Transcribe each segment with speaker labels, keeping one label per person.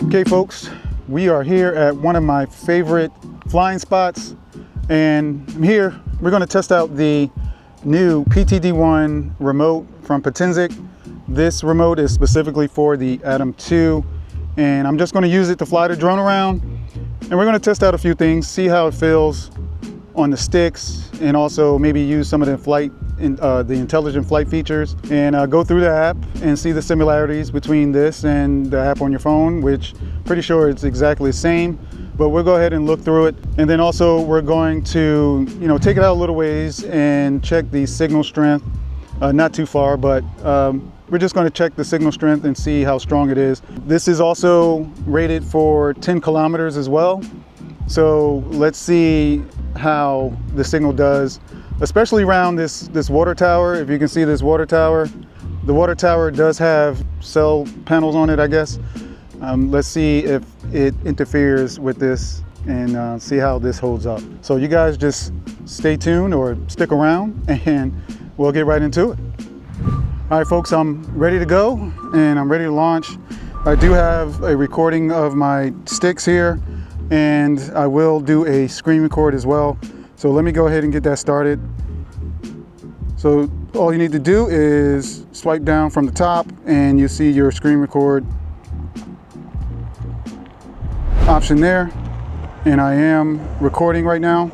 Speaker 1: Okay folks, we are here at one of my favorite flying spots, and here we're going to test out the new PTD-1 remote from Potensic. This remote is specifically for the Atom 2, and I'm just going to use it to fly the drone around, and we're going to test out a few things, see how it feels on the sticks, and also maybe use some of the intelligent flight features, and go through the app and see the similarities between this and the app on your phone, which pretty sure it's exactly the same, but we'll go ahead and look through it. And then also we're going to take it out a little ways and check the signal strength, not too far, but we're just going to check the signal strength and see how strong it is. This is also rated for 10 kilometers as well, so let's see how the signal does, especially around this water tower. If you can see this water tower, the water tower does have cell panels on it, I guess. Let's see if it interferes with this and see how this holds up. So you guys just stay tuned or stick around and we'll get right into it. All right folks, I'm ready to go and I'm ready to launch. I do have a recording of my sticks here, and I will do a screen record as well. So let me go ahead and get that started. So all you need to do is swipe down from the top and you see your screen record option there. And I am recording right now.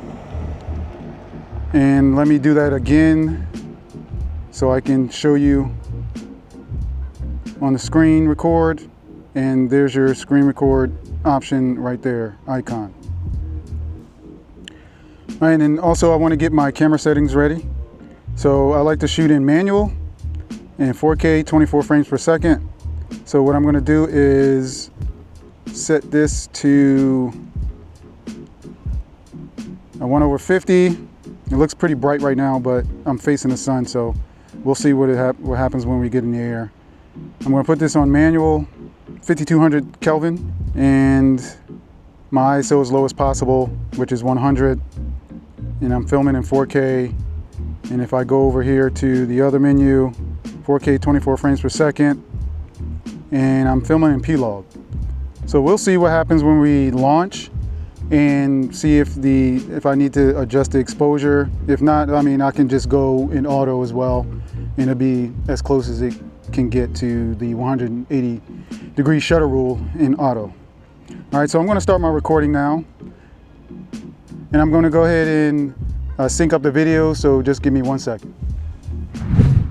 Speaker 1: And let me do that again so I can show you on the screen record. And there's your screen record option right there, icon. All right, and also I want to get my camera settings ready. So I like to shoot in manual and 4K 24 frames per second. So what I'm going to do is set this to a 1/50. It looks pretty bright right now, but I'm facing the sun, so we'll see what happens when we get in the air. I'm going to put this on manual, 5200 Kelvin, and my ISO as low as possible, which is 100, and I'm filming in 4K. And if I go over here to the other menu, 4K 24 frames per second, and I'm filming in P-Log. So we'll see what happens when we launch and see if I need to adjust the exposure. If not, I mean, I can just go in auto as well, and it'll be as close as it can get to the 180-degree shutter rule in auto. All right, so I'm going to start my recording now, and I'm going to go ahead and sync up the video, so just give me 1 second.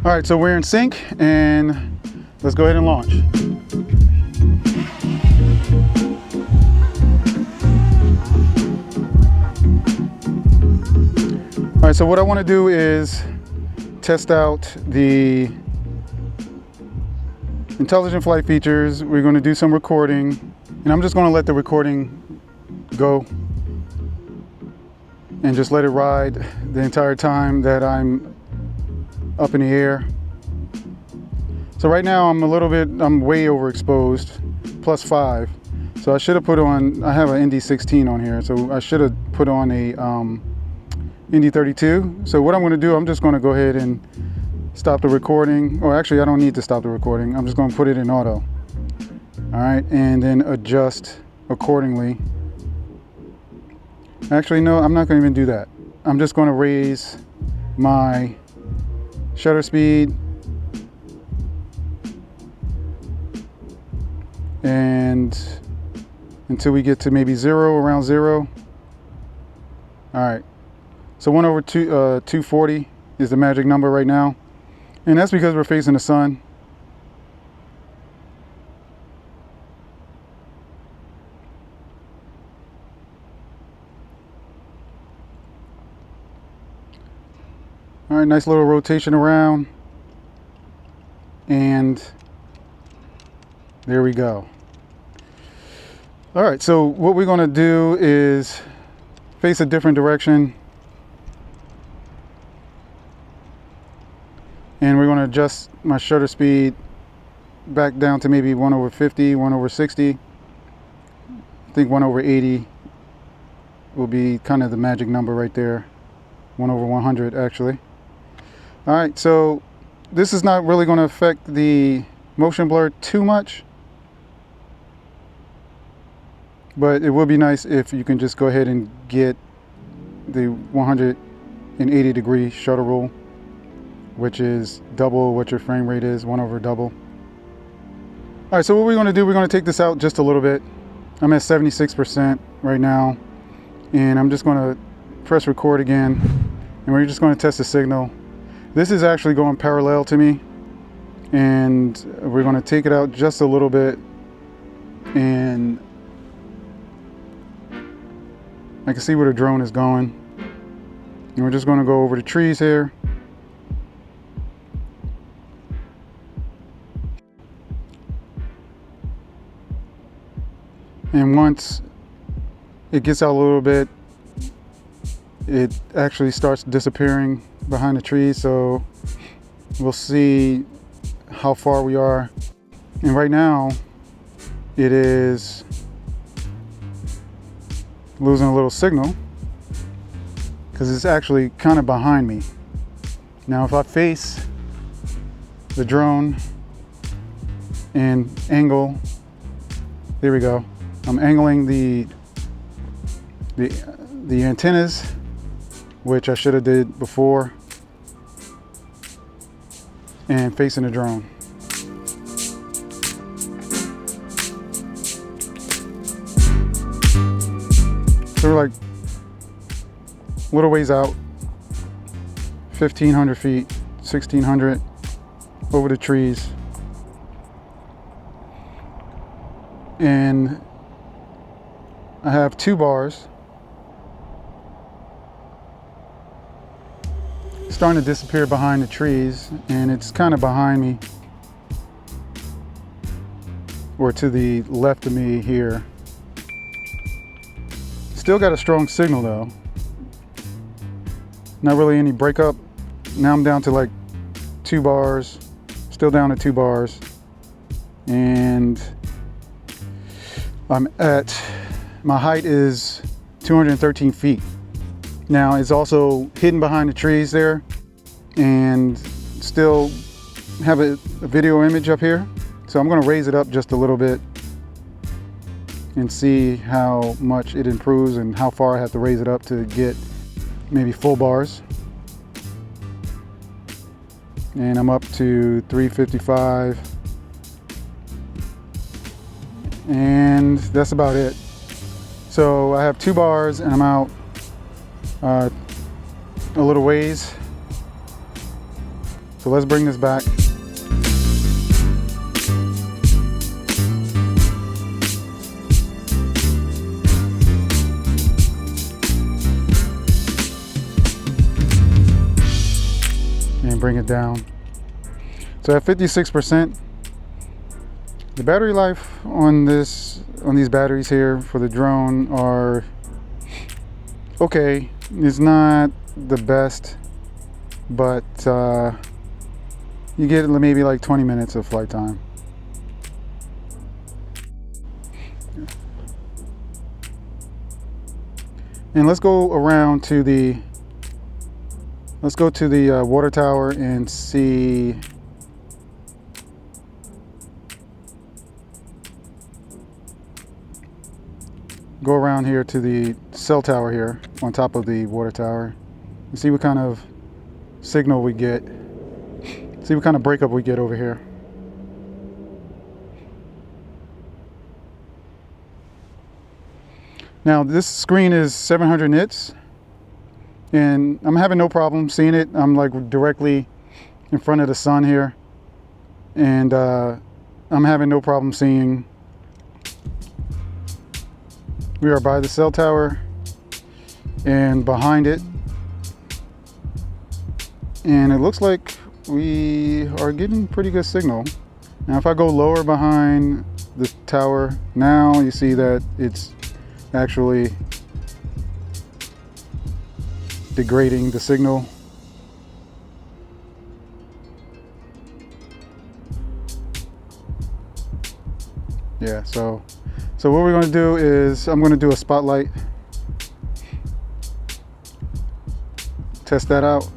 Speaker 1: All right, so we're in sync, and let's go ahead and launch. All right, so what I want to do is test out the intelligent flight features. We're going to do some recording, and I'm just going to let the recording go and just let it ride the entire time that I'm up in the air. So right now I'm way overexposed, +5. So I should have put on, I have an ND16 on here, so I should have put on a ND32. So what I'm going to do, I'm just going to go ahead and stop the recording, or actually I don't need to stop the recording. I'm just going to put it in auto. All right, and then adjust accordingly. Actually, no, I'm not going to even do that. I'm just going to raise my shutter speed and until we get to maybe around 0. All right, so 1/240 is the magic number right now, and that's because we're facing the sun. All right, nice little rotation around, and there we go. All right, so what we're going to do is face a different direction, and we're going to adjust my shutter speed back down to maybe 1/50, 1/60. I think 1/80 will be kind of the magic number right there. 1/100 actually. All right, so this is not really going to affect the motion blur too much. but it would be nice if you can just go ahead and get the 180-degree shutter rule, which is double what your frame rate is, 1 over double. All right, so what we're going to do, we're going to take this out just a little bit. I'm at 76% right now, and I'm just going to press record again, and we're just going to test the signal. This is actually going parallel to me, and we're going to take it out just a little bit, and I can see where the drone is going. And we're just going to go over the trees here. And once it gets out a little bit, it actually starts disappearing behind the trees. So we'll see how far we are. And right now it is losing a little signal because it's actually kind of behind me. Now if I face the drone and angle, there we go. I'm angling the antennas, which I should have did before, and facing the drone. So we're like a little ways out, 1,500 feet, 1,600 over the trees. And I have 2 bars starting to disappear behind the trees, and it's kind of behind me, or to the left of me here. Still got a strong signal though. Not really any breakup. Now I'm down to like 2 bars, still down to 2 bars, and I'm at, my height is 213 feet. Now it's also hidden behind the trees there, and still have a video image up here. So I'm going to raise it up just a little bit and see how much it improves and how far I have to raise it up to get maybe full bars. And I'm up to 355. And that's about it. So I have 2 bars and I'm out a little ways. So let's bring this back. And bring it down. So at 56%, the battery life on these batteries here for the drone are okay. It's not the best, but you get maybe like 20 minutes of flight time. And let's go around to the, let's go to the water tower and see go around here to the cell tower here on top of the water tower and see what kind of signal we get, see what kind of breakup we get over here. Now this screen is 700 nits and I'm having no problem seeing it. I'm like directly in front of the sun here, and I'm having no problem seeing. We are by the cell tower and behind it, and it looks like we are getting pretty good signal. Now if I go lower behind the tower, now you see that it's actually degrading the signal. Yeah, so what we're going to do is I'm going to do a spotlight, test that out,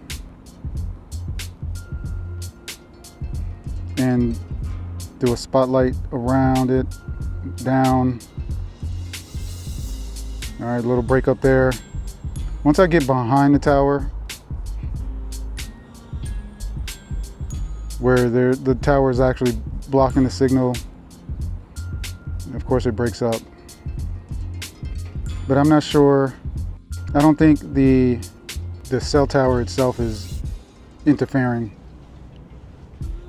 Speaker 1: and do a spotlight around it, down, All right, a little break up there. Once I get behind the tower, where the tower is actually blocking the signal, of course it breaks up. But I'm not sure. I don't think the cell tower itself is interfering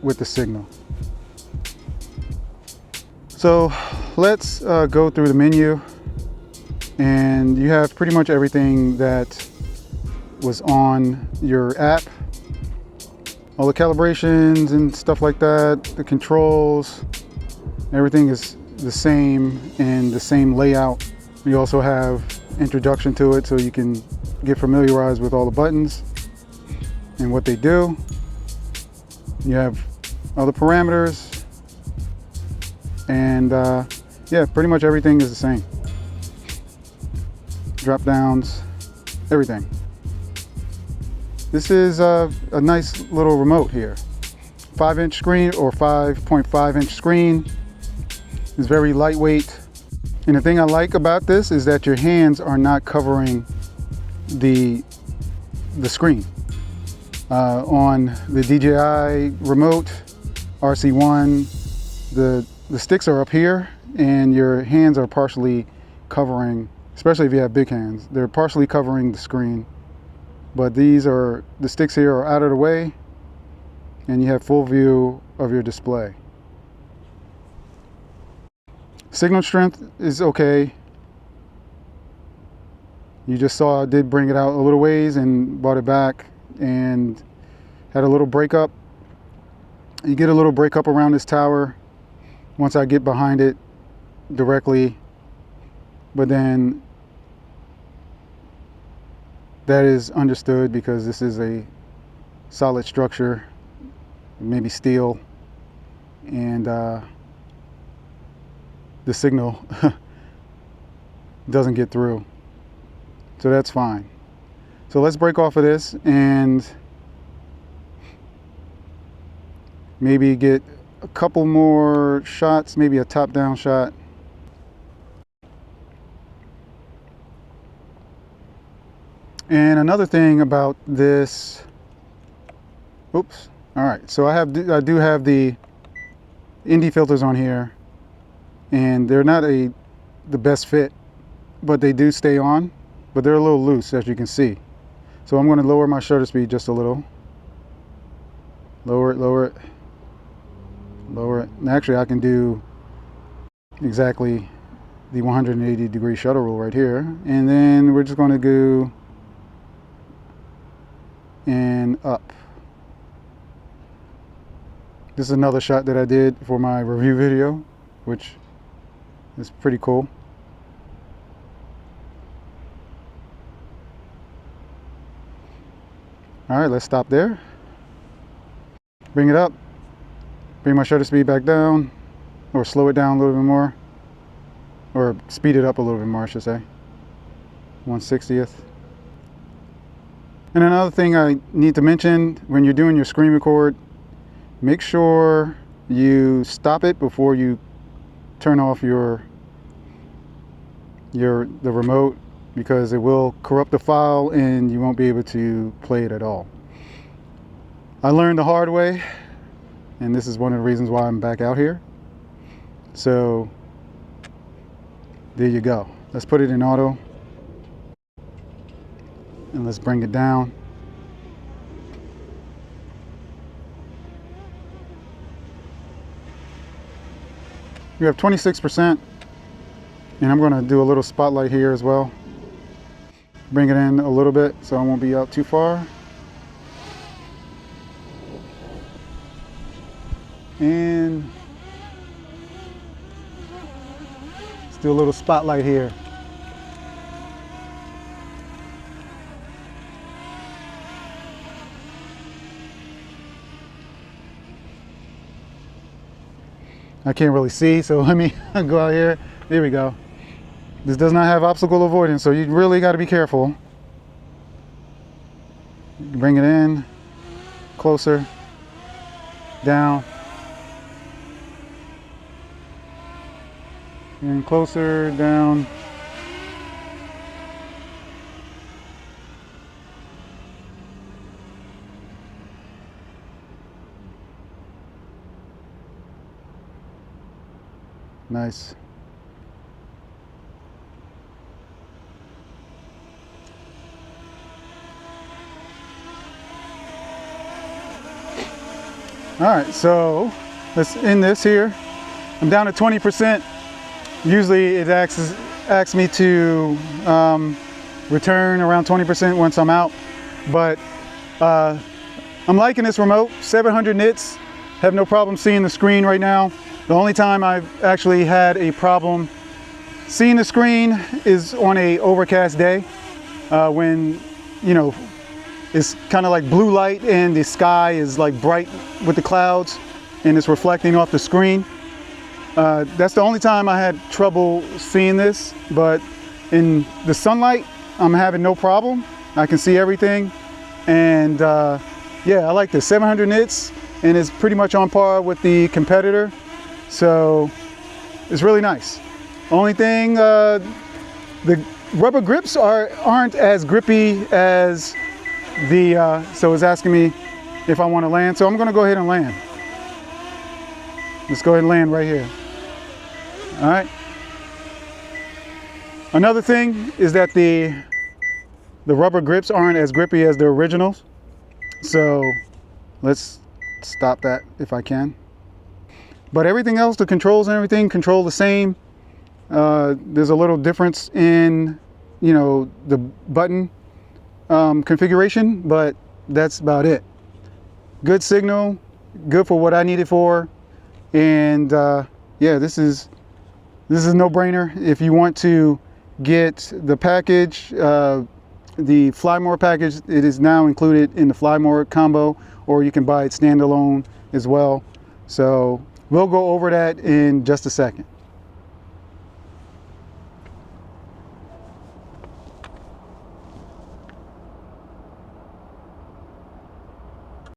Speaker 1: with the signal. So let's go through the menu, and you have pretty much everything that was on your app. All the calibrations and stuff like that, the controls, everything is the same and the same layout. We also have introduction to it so you can get familiarized with all the buttons and what they do. You have other parameters, and yeah, pretty much everything is the same. Drop downs, everything. This is a nice little remote here. 5-inch screen or 5.5-inch screen. It's very lightweight. And the thing I like about this is that your hands are not covering the screen. On the DJI remote, RC1, the sticks are up here and your hands are partially covering, especially if you have big hands, they're partially covering the screen. But these are, the sticks here are out of the way and you have full view of your display. Signal strength is okay. You just saw I did bring it out a little ways and brought it back and had a little breakup. You get a little breakup around this tower once I get behind it directly, but then that is understood because this is a solid structure, maybe steel, and the signal doesn't get through. So that's fine. So let's break off of this and maybe get a couple more shots, maybe a top-down shot. And another thing about this, oops, all right, so I do have the ND filters on here, and they're not the best fit, but they do stay on, but they're a little loose, as you can see. So I'm going to lower my shutter speed just a little. Lower it, lower it, lower it. And actually I can do exactly the 180-degree shutter rule right here, and then we're just going to go and up. This is another shot that I did for my review video, which is pretty cool. All right, let's stop there. Bring it up. Bring my shutter speed back down, or slow it down a little bit more, or speed it up a little bit more, I should say. 1/60th. And another thing I need to mention, when you're doing your screen record, make sure you stop it before you turn off the remote, because it will corrupt the file and you won't be able to play it at all. I learned the hard way, and this is one of the reasons why I'm back out here. So there you go. Let's put it in auto. And let's bring it down. We have 26%, and I'm going to do a little spotlight here as well. Bring it in a little bit so I won't be out too far. And let's do a little spotlight here. I can't really see, so let me go out here. There we go. This does not have obstacle avoidance, so you really got to be careful. Bring it in, closer, down, and closer, down. Nice. All right, so let's end this here. I'm down to 20%. Usually it asks me to return around 20% once I'm out, but I'm liking this remote. 700 nits, have no problem seeing the screen right now. The only time I've actually had a problem seeing the screen is on a overcast day when, you know, it's kind of like blue light and the sky is like bright with the clouds and it's reflecting off the screen. That's the only time I had trouble seeing this, but in the sunlight, I'm having no problem. I can see everything. And yeah, I like this 700 nits and it's pretty much on par with the competitor. So it's really nice. Only thing, the rubber grips aren't as grippy as the, so it's asking me if I want to land. So I'm going to go ahead and land. Let's go ahead and land right here. All right. Another thing is that the rubber grips aren't as grippy as the originals. So let's stop that if I can. But everything else, the controls and everything control the same. There's a little difference in, you know, the button configuration, but that's about it. Good signal, good for what I need it for. And yeah, this is a no-brainer. If you want to get the package, the Fly More package, it is now included in the Fly More combo, or you can buy it standalone as well. So we'll go over that in just a second.